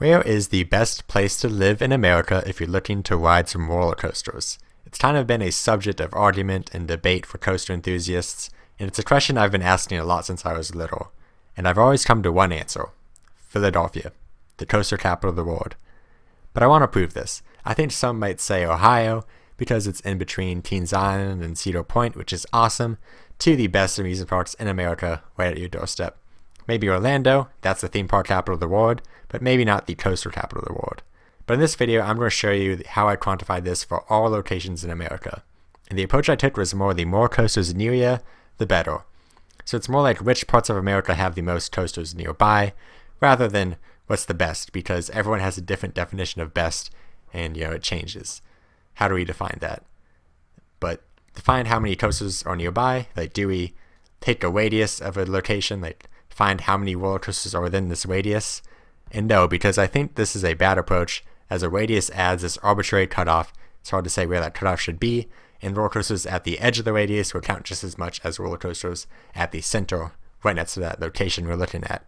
Where is the best place to live in America if you're looking to ride some roller coasters? It's kind of been a subject of argument and debate for coaster enthusiasts, and it's a question I've been asking a lot since I was little. And I've always come to one answer: Philadelphia, the coaster capital of the world. But I want to prove this. I think some might say Ohio, because it's in between Kings Island and Cedar Point, which is awesome, to the best amusement parks in America right at your doorstep. Maybe Orlando, that's the theme park capital of the world, but maybe not the coaster capital of the world. But in this video, I'm going to show you how I quantified this for all locations in America. And the approach I took was the more coasters near you, the better. So it's more like which parts of America have the most coasters nearby, rather than what's the best, because everyone has a different definition of best, and it changes. How do we define that? But define how many coasters are nearby. Like, do we take a radius of a location, like find how many roller coasters are within this radius? And no, because I think this is a bad approach, as a radius adds this arbitrary cutoff. It's hard to say where that cutoff should be, and roller coasters at the edge of the radius will count just as much as roller coasters at the center, right next to that location we're looking at.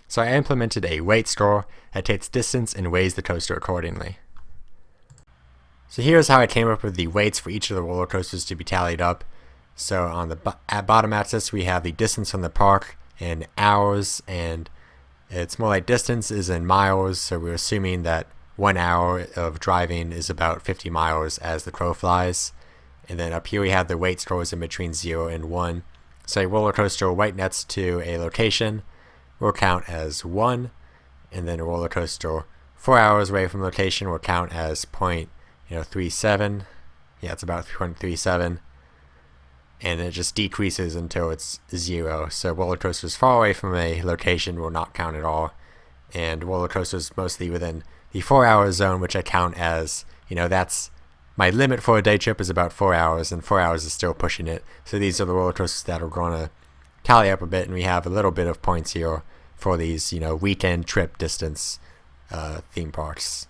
So I implemented a weight score that takes distance and weighs the coaster accordingly. So here's how I came up with the weights for each of the roller coasters to be tallied up. So on the bottom axis, we have the distance from the park in hours, and it's more like distance is in miles, so we're assuming that 1 hour of driving is about 50 miles as the crow flies. And then up here we have the weight scores in between 0 and 1. So a roller coaster right next to a location will count as 1, and then a roller coaster 4 hours away from location will count as 0.37. Yeah, it's about 0.37. And it just decreases until it's 0. So roller coasters far away from a location will not count at all. And roller coasters mostly within the 4-hour zone, which I count as, that's my limit for a day trip is about 4 hours, and 4 hours is still pushing it. So these are the roller coasters that are going to tally up a bit, and we have a little bit of points here for these, weekend trip distance theme parks.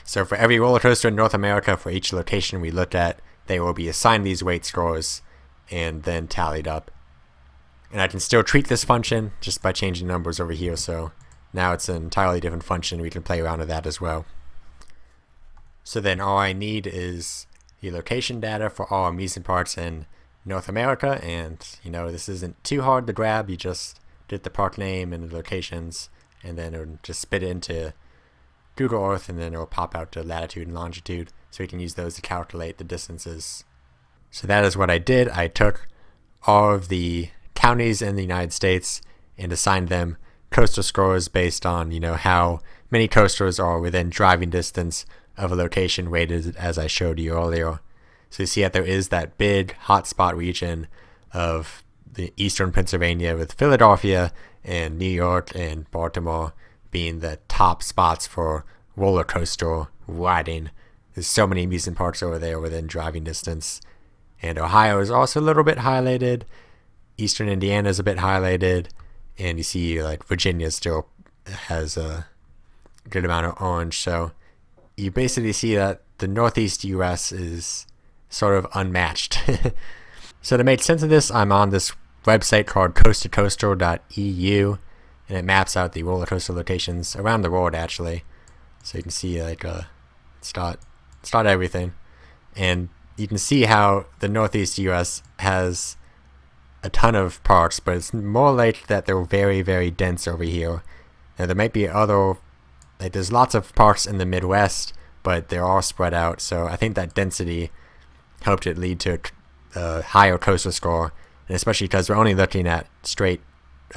So for every roller coaster in North America, for each location we looked at, they will be assigned these weight scores and then tallied up. And I can still tweak this function just by changing numbers over here, so now it's an entirely different function. We can play around with that as well. So then all I need is the location data for all amusement parks in North America, and this isn't too hard to grab. You just get the park name and the locations, and then it'll just spit it into Google Earth, and then it'll pop out the latitude and longitude, so we can use those to calculate the distances. So that is what I did. I took all of the counties in the United States and assigned them coaster scores based on how many coasters are within driving distance of a location rated as I showed you earlier. So you see that there is that big hotspot region of the eastern Pennsylvania, with Philadelphia and New York and Baltimore being the top spots for roller coaster riding. There's so many amusement parks over there within driving distance. And Ohio is also a little bit highlighted. Eastern Indiana is a bit highlighted. And you see Virginia still has a good amount of orange. So you basically see that the Northeast US is sort of unmatched. So to make sense of this, I'm on this website called coasttocoaster.eu, and it maps out the roller coaster locations around the world, actually. So you can see it's got everything, and you can see how the Northeast US has a ton of parks, but it's more like that they're very, very dense over here. Now there might be other, there's lots of parks in the Midwest, but they're all spread out. So I think that density helped it lead to a higher coaster score, and especially because we're only looking at straight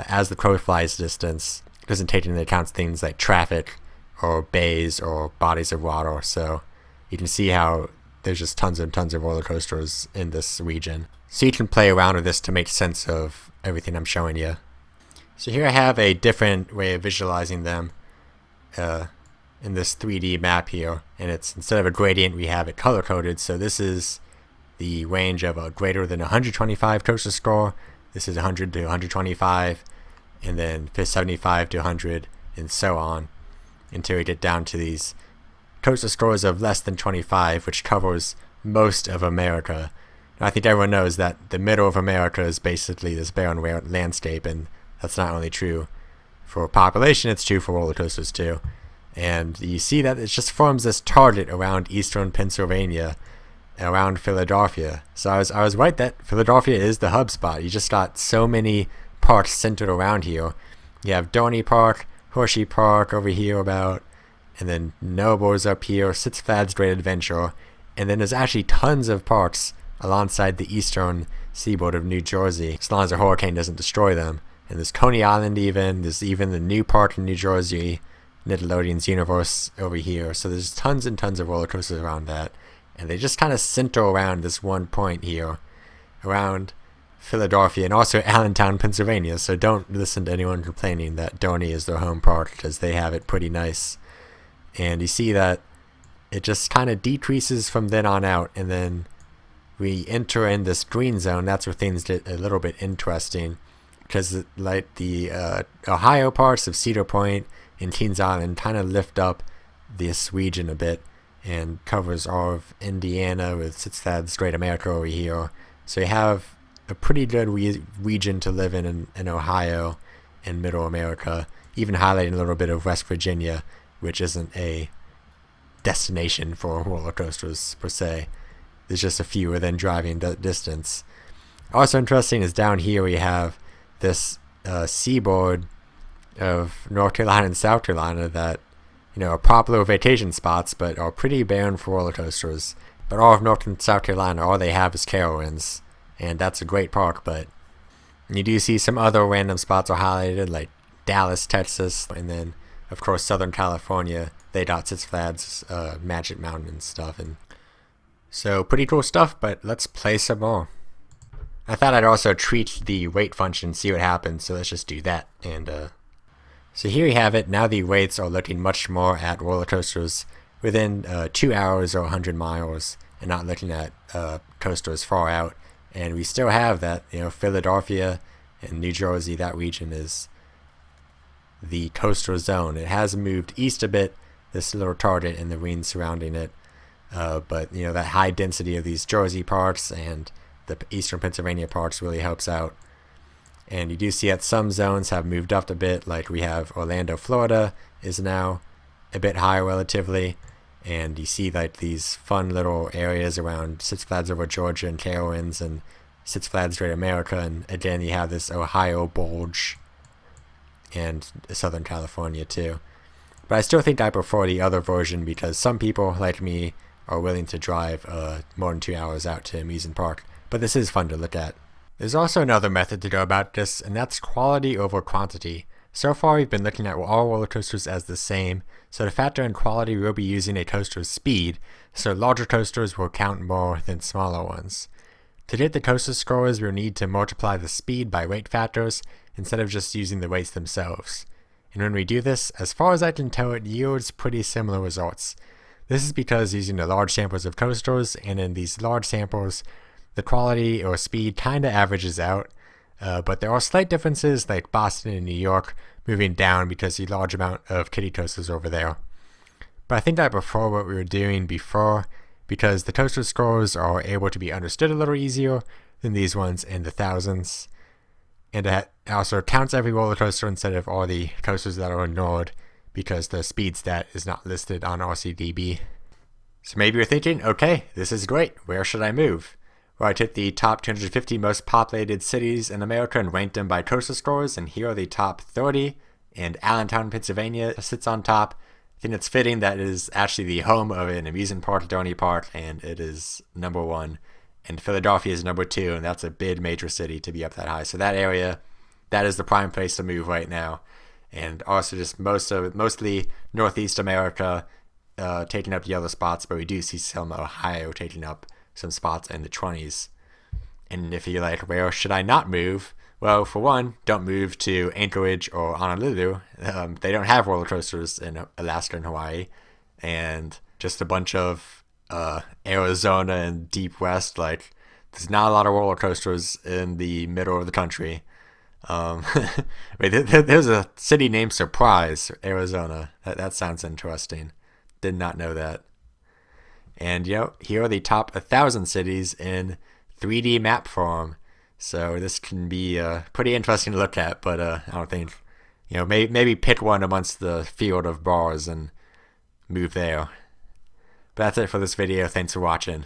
as the crow flies distance. It doesn't take into account things like traffic or bays or bodies of water. So you can see how there's just tons and tons of roller coasters in this region. So you can play around with this to make sense of everything I'm showing you. So here I have a different way of visualizing them in this 3D map here, and it's, instead of a gradient, we have it color coded. So this is the range of a greater than 125 coaster score. This is 100 to 125, and then 75 to 100, and so on, until we get down to these coaster scores of less than 25, which covers most of America. I think everyone knows that the middle of America is basically this barren landscape, and that's not only true for population, it's true for roller coasters too. And you see that it just forms this target around eastern Pennsylvania, around Philadelphia. So I was right that Philadelphia is the hub spot. You just got so many parks centered around here. You have Dorney Park, Hershey Park over here about, and then Nobles up here, Six Flags Great Adventure, and then there's actually tons of parks alongside the eastern seaboard of New Jersey, as long as a hurricane doesn't destroy them. And there's Coney Island even, there's even the new park in New Jersey, Nickelodeon's Universe over here. So there's tons and tons of roller coasters around that. And they just kind of center around this one point here, around Philadelphia and also Allentown, Pennsylvania. So don't listen to anyone complaining that Dorney is their home park, because they have it pretty nice. And you see that it just kind of decreases from then on out, and then we enter in this green zone. That's where things get a little bit interesting, because like the Ohio parts of Cedar Point and Kings Island kind of lift up this region a bit and covers all of Indiana with Six Flags Great America over here. So you have a pretty good region to live in Ohio and Middle America, even highlighting a little bit of West Virginia, which isn't a destination for roller coasters per se. There's just a few within driving distance. Also interesting is down here we have this seaboard of North Carolina and South Carolina that, are popular vacation spots, but are pretty barren for roller coasters. But all of North and South Carolina, all they have is Carowinds, and that's a great park. But you do see some other random spots are highlighted, like Dallas, Texas, and then of course Southern California. They got Six Flags, Magic Mountain and stuff, and so pretty cool stuff. But let's play some more. I thought I'd also treat the weight function, see what happens. So let's just do that. And so here you have it. Now the weights are looking much more at roller coasters within 2 hours or 100 miles, and not looking at coasters far out. And we still have that, Philadelphia and New Jersey, that region is the coastal zone. It has moved east a bit, this little target and the green surrounding it. But, that high density of these Jersey parks and the eastern Pennsylvania parks really helps out. And you do see that some zones have moved up a bit, like we have Orlando, Florida is now a bit higher relatively. And you see like these fun little areas around Six Flags Over Georgia and Carowinds and Six Flags Great America. And again, you have this Ohio bulge and Southern California too. But I still think I prefer the other version, because some people like me are willing to drive more than 2 hours out to amusement park. But this is fun to look at. There's also another method to go about this, and that's quality over quantity. So far we've been looking at all roller coasters as the same, so to factor in quality we'll be using a coaster's speed, so larger coasters will count more than smaller ones. To get the coaster scores we'll need to multiply the speed by weight factors instead of just using the weights themselves. And when we do this, as far as I can tell, it yields pretty similar results. This is because using the large samples of coasters, and in these large samples the quality or speed kind of averages out, but there are slight differences, like Boston and New York moving down because the large amount of kiddie coasters over there. But I think I prefer what we were doing before, because the coaster scores are able to be understood a little easier than these ones in the thousands. And it also counts every roller coaster instead of all the coasters that are ignored, because the speed stat is not listed on RCDB. So maybe you're thinking, okay, this is great, where should I move? Well, I took the top 250 most populated cities in America and ranked them by coaster scores, and here are the top 30, and Allentown, Pennsylvania sits on top. I think it's fitting that it is actually the home of an amusement park, Dorney Park, and it is number 1. And Philadelphia is number 2, and that's a big major city to be up that high. So that area, that is the prime place to move right now. And also just mostly Northeast America taking up the other spots, but we do see some Ohio taking up some spots in the 20s. And if you're like, where should I not move? Well, for one, don't move to Anchorage or Honolulu. They don't have roller coasters in Alaska and Hawaii. And just a bunch of Arizona and deep west, like there's not a lot of roller coasters in the middle of the country. There's a city named Surprise, Arizona. That sounds interesting. Did not know that. And here are the top 1,000 cities in 3D map form. So this can be pretty interesting to look at, but I don't think maybe pick one amongst the field of bars and move there. But that's it for this video. Thanks for watching.